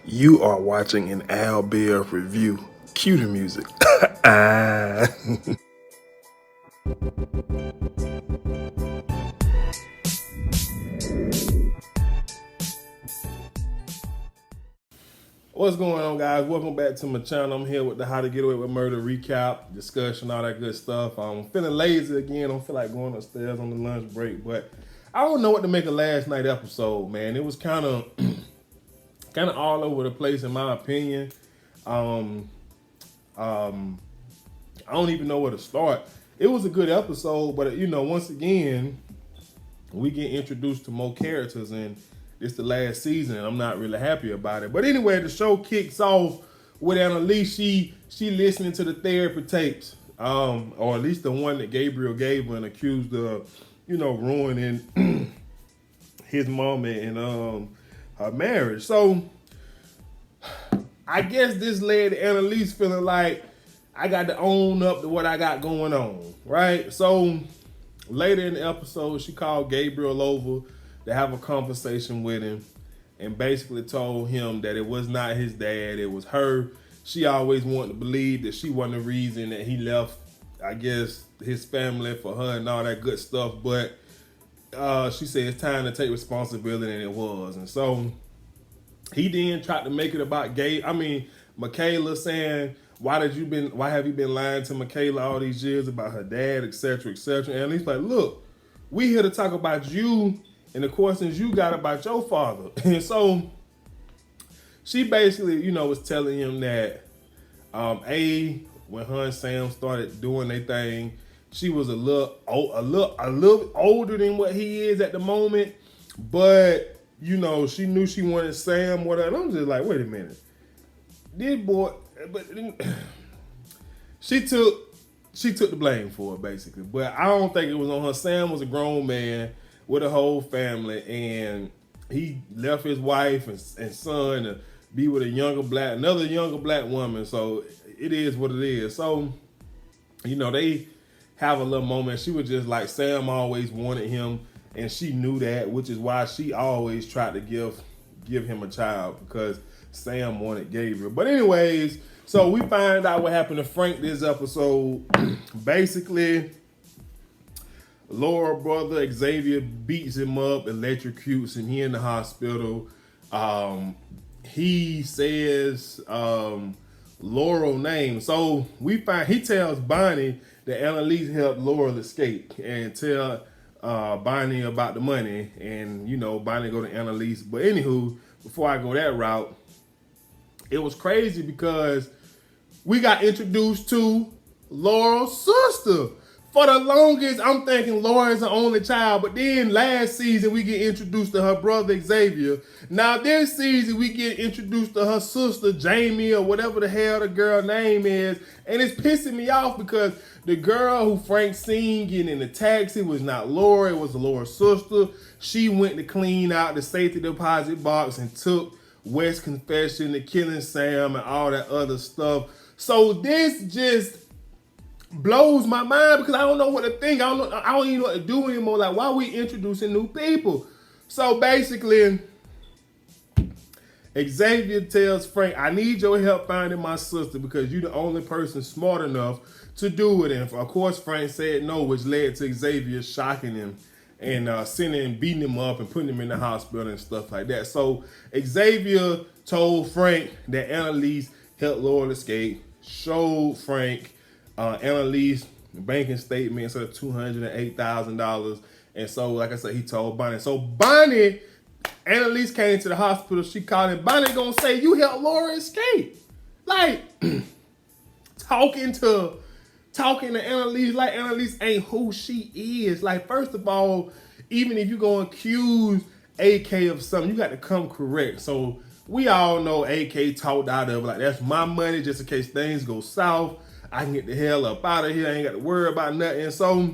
You are watching an Al Bear review. Cue the music. What's going on, guys? Welcome back to my channel. I'm here with the How to Get Away with Murder recap, discussion, all that good stuff. I'm feeling lazy again. I don't feel like going upstairs on the lunch break, but I don't know what to make of last night's episode, man. It was kind of all over the place, in my opinion. I don't even know where to start. It was a good episode, but once again, we get introduced to more characters, and it's the last season, and I'm not really happy about it. But anyway, the show kicks off with Annalise. She listening to the therapy tapes, or at least the one that Gabriel gave her and accused of, ruining his mom and her marriage. So I guess this led to Annalise feeling like I got to own up to what I got going on, right? So later in the episode, she called Gabriel over to have a conversation with him and basically told him that it was not his dad, it was her. She always wanted to believe that she wasn't the reason that he left, I guess, his family for her and all that good stuff. But she said it's time to take responsibility, and it was. And so he then tried to make it about Mikayla, saying, why have you been lying to Mikayla all these years about her dad, etc., etc. And he's like, look, we here to talk about you and the questions you got about your father. And so she basically, was telling him that when her and Sam started doing their thing, she was a little older than what he is at the moment, but she knew she wanted Sam, whatever. And I'm just like, wait a minute. This boy, but she took the blame for it, basically. But I don't think it was on her. Sam was a grown man with a whole family, and he left his wife and son to be with another younger black woman. So it is what it is. So, they have a little moment. She was just like, Sam always wanted him, and she knew that, which is why she always tried to give him a child, because Sam wanted Gabriel. But anyways, so we find out what happened to Frank this episode. Basically, Laura brother Xavier beats him up, electrocutes him. He in the hospital. He says Laurel name. So he tells Bonnie that Annalise helped Laurel escape, and tell Bonnie about the money. And Bonnie go to Annalise. But anywho, before I go that route, it was crazy because we got introduced to Laurel's sister. For the longest, I'm thinking Laura's the only child, but then last season we get introduced to her brother Xavier. Now this season we get introduced to her sister Jamie, or whatever the hell the girl name is, and it's pissing me off because the girl who Frank seen getting in the taxi was not Laura, it was Laura's sister. She went to clean out the safety deposit box and took West's confession to killing Sam and all that other stuff. So this just blows my mind because I don't know what to think. I don't even know what to do anymore. Like, why are we introducing new people? So basically, Xavier tells Frank, I need your help finding my sister because you're the only person smart enough to do it. And of course, Frank said no, which led to Xavier shocking him and beating him up and putting him in the hospital and stuff like that. So Xavier told Frank that Annalise helped Laurel escape, showed Frank Annalise banking statement instead of $208,000. And so, like I said, he told Bonnie. So Bonnie, Annalise came to the hospital. She called him. Bonnie gonna say, you helped Laura escape. Like, talking to Annalise like Annalise ain't who she is. Like, first of all, even if you gonna accuse AK of something, you got to come correct. So we all know AK talked out of it. Like, that's my money just in case things go south. I can get the hell up out of here. I ain't got to worry about nothing. So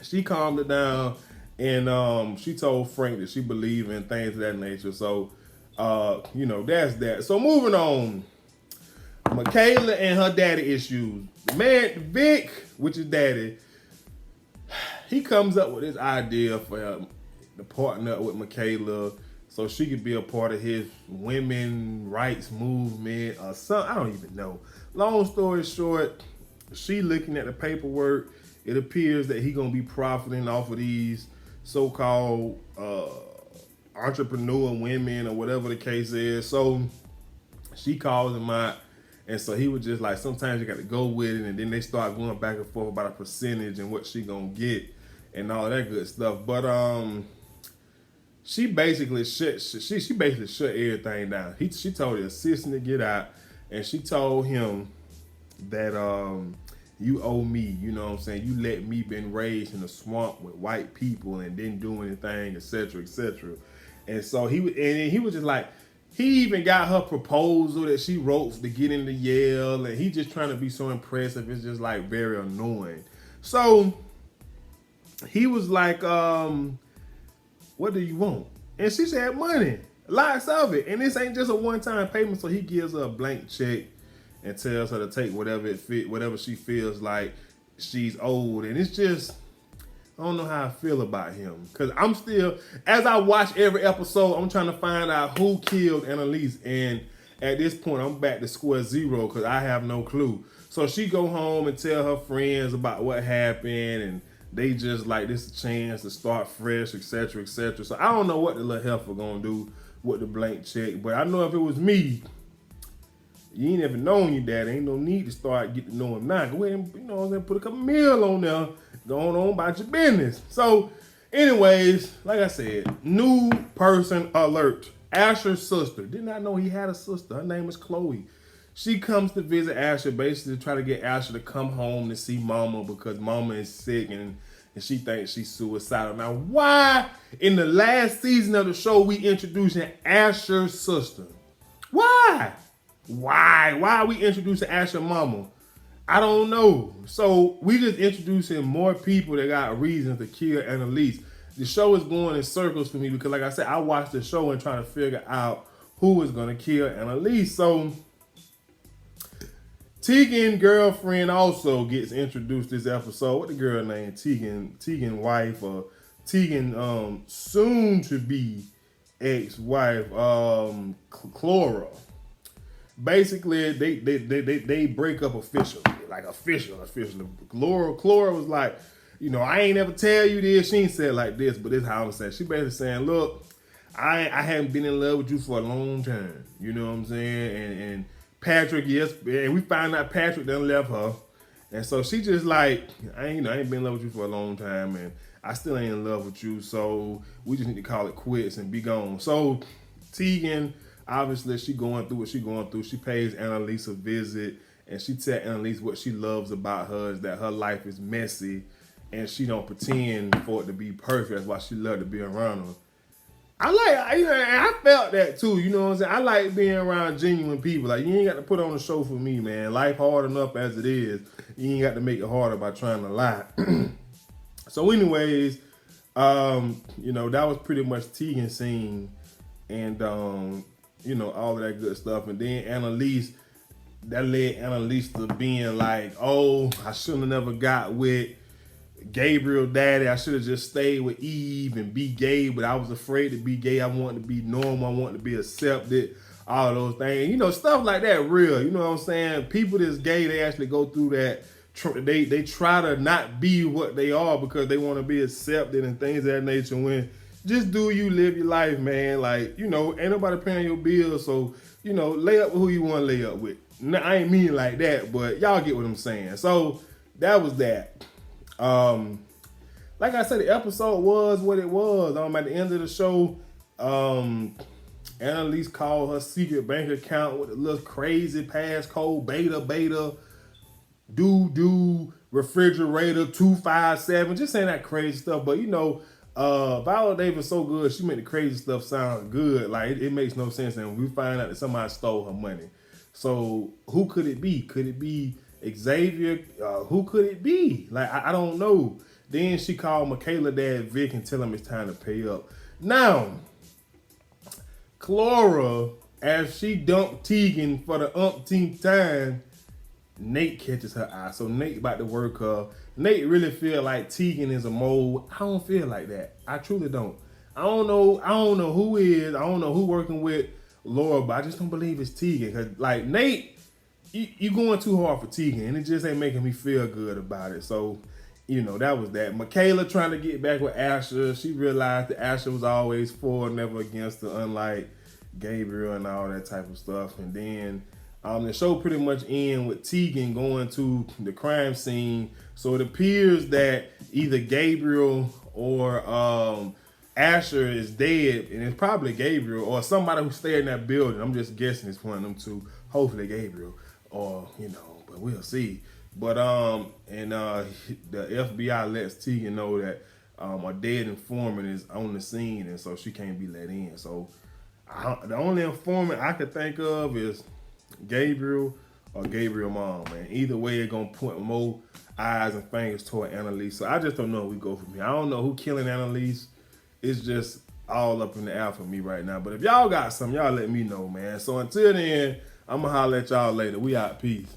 she calmed it down, and she told Frank that she believed in things of that nature. So, that's that. So moving on, Mikayla and her daddy issues. Man, Vic, which is daddy, he comes up with this idea for him to partner up with Mikayla so she could be a part of his women rights movement or something. I don't even know. Long story short, she looking at the paperwork. It appears that he gonna be profiting off of these so-called entrepreneur women or whatever the case is. So she calls him out, and so he was just like, sometimes you got to go with it, and then they start going back and forth about a percentage and what she gonna get and all that good stuff. But she basically shut everything down. She told the assistant to get out, and she told him that you owe me, you know what I'm saying? You let me been raised in a swamp with white people and didn't do anything, etc., etc. And so he was just like, he even got her proposal that she wrote to get into Yale, and he just trying to be so impressive. It's just like very annoying. So he was like, what do you want? And she said money, lots of it. And this ain't just a one-time payment, so he gives her a blank check and tells her to take whatever she feels like she's owed. And it's just, I don't know how I feel about him. Because I'm still, as I watch every episode, I'm trying to find out who killed Annalise. And at this point, I'm back to square zero because I have no clue. So she go home and tell her friends about what happened, and they just like, this is a chance to start fresh, etc., etc. So I don't know what the little heifer gonna do with the blank check. But I know if it was me, you ain't ever known your dad. Ain't no need to start getting to know him now. Go ahead and, you know what I'm saying, put a couple mil on there, going on about your business. So, anyways, like I said, new person alert. Asher's sister. Did not know he had a sister. Her name is Chloe. She comes to visit Asher, basically to try to get Asher to come home to see Mama because Mama is sick and she thinks she's suicidal. Now, why in the last season of the show we introducing Asher's sister? Why? Why are we introducing Asher Mama? I don't know. So we just introducing more people that got reasons to kill Annalise. The show is going in circles for me because, like I said, I watched the show and trying to figure out who is going to kill Annalise. So Tegan's girlfriend also gets introduced this episode. What the girl name? Tegan wife, or Tegan soon to be ex-wife, Clara. Basically, they break up officially. Clara was like, you know, I ain't ever tell you this. She ain't said like this, but this is how I'm saying. She basically saying, look, I haven't been in love with you for a long time. You know what I'm saying? And Patrick, yes, and we find out Patrick done left her. And so she just like, I ain't been in love with you for a long time, and I still ain't in love with you. So we just need to call it quits and be gone. So Tegan, obviously, she going through what she going through. She pays Annalise a visit, and she tell Annalise what she loves about her is that her life is messy, and she don't pretend for it to be perfect. That's why she love to be around her. I felt that too. You know what I'm saying? I like being around genuine people. Like, you ain't got to put on a show for me, man. Life hard enough as it is. You ain't got to make it harder by trying to lie. So, anyways, you know, that was pretty much Tegan's scene, and you know, all of that good stuff. And then Annalise, that led Annalise to being like, oh, I shouldn't have never got with Gabriel daddy. I should have just stayed with Eve and be gay, but I was afraid to be gay. I wanted to be normal. I wanted to be accepted. All of those things. You know, stuff like that real. You know what I'm saying? People that's gay, they actually go through that. They try to not be what they are because they want to be accepted and things of that nature. When just do you, live your life, man. Like, you know, ain't nobody paying your bills, so, you know, lay up with who you want to lay up with. Now, I ain't mean like that, but y'all get what I'm saying. So that was that. Like I said, the episode was what it was. At the end of the show, Annalise called her secret bank account with a little crazy passcode, beta, refrigerator 257, just saying that crazy stuff. But you know, Viola Davis so good, she made the crazy stuff sound good. Like it makes no sense, and we find out that somebody stole her money. So who could it be? Could it be Xavier? Who could it be? Like I don't know. Then she called Mikayla dad Vic and tell him it's time to pay up. Now, Clara, as she dumped Tegan for the umpteenth time, Nate catches her eye. So Nate about to work her. Nate really feel like Tegan is a mole. I don't feel like that. I truly don't. I don't know who is. I don't know who working with Laura, but I just don't believe it's Tegan. Cause like Nate, you going too hard for Tegan, and it just ain't making me feel good about it. So, that was that. Mikayla trying to get back with Asher. She realized that Asher was always for, never against her, unlike Gabriel and all that type of stuff. And then the show pretty much end with Tegan going to the crime scene. So it appears that either Gabriel or Asher is dead, and it's probably Gabriel or somebody who stayed in that building. I'm just guessing it's one of them two. Hopefully Gabriel, or but we'll see. But the FBI lets Tegan know that a dead informant is on the scene, and so she can't be let in. So the only informant I could think of is Gabriel or Gabriel mom, man. Either way, it's gonna point more eyes and fingers toward Annalise. So I just don't know where we go from here. I don't know who killing Annalise. It's just all up in the air for me right now. But if y'all got some, y'all let me know, man. So until then, I'm gonna holler at y'all later. We out. Peace.